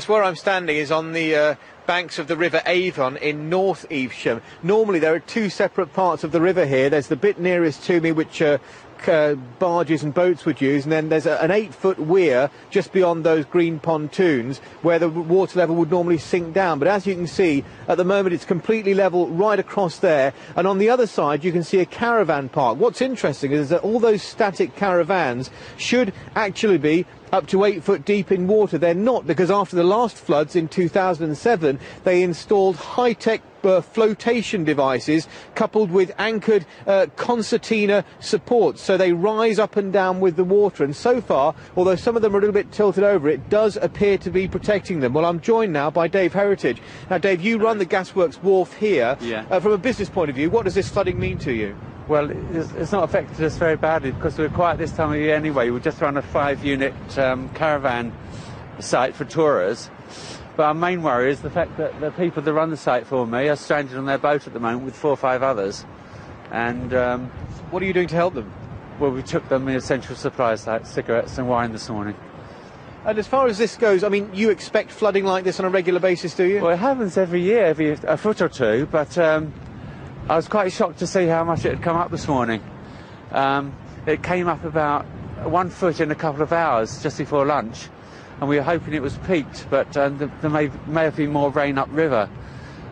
Where I'm standing is on the banks of the River Avon in North Evesham. Normally there are two separate parts of the river here. There's the bit nearest to me which barges and boats would use, and then there's an 8-foot weir just beyond those green pontoons where the water level would normally sink down. But as you can see, at the moment it's completely level right across there, and on the other side you can see a caravan park. What's interesting is that all those static caravans should actually be up to 8 foot deep in water. They're not, because after the last floods in 2007 they installed high-tech flotation devices coupled with anchored concertina supports, so they rise up and down with the water, and so far, although some of them are a little bit tilted over, it does appear to be protecting them. Well, I'm joined now by Dave Heritage. Now Dave, you run the Gasworks wharf here. From a business point of view, what does this flooding mean to you? Well, it's not affected us very badly because we're quiet this time of year anyway. We just run a 5-unit caravan site for tourers. But our main worry is the fact that the people that run the site for me are stranded on their boat at the moment with 4 or 5 others. And what are you doing to help them? Well, we took them the essential supplies like cigarettes and wine this morning. And as far as this goes, I mean, you expect flooding like this on a regular basis, do you? Well, it happens every year, a foot or two, but I was quite shocked to see how much it had come up this morning. It came up about 1 foot in a couple of hours just before lunch, and we were hoping it was peaked, but there may have been more rain upriver.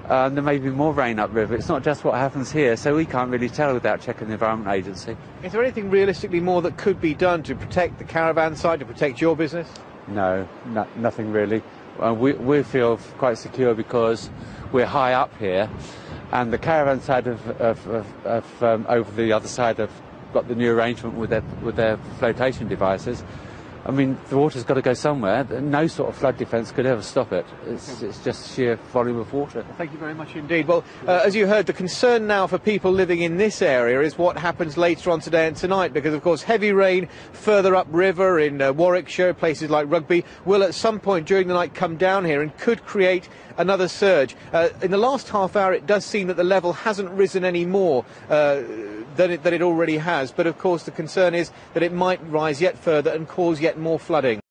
There may be more rain upriver. It's not just what happens here, so we can't really tell without checking the Environment Agency. Is there anything realistically more that could be done to protect the caravan site, to protect your business? No, nothing really. We feel quite secure because we're high up here, and the caravan side over the other side have got the new arrangement with their flotation devices. I mean, the water's got to go somewhere. No sort of flood defence could ever stop it. It's just sheer volume of water. Thank you very much indeed. Well, as you heard, the concern now for people living in this area is what happens later on today and tonight, because, of course, heavy rain further upriver in Warwickshire, places like Rugby, will at some point during the night come down here and could create another surge. In the last half hour, it does seem that the level hasn't risen any more than it already has, but, of course, the concern is that it might rise yet further and cause yet more flooding.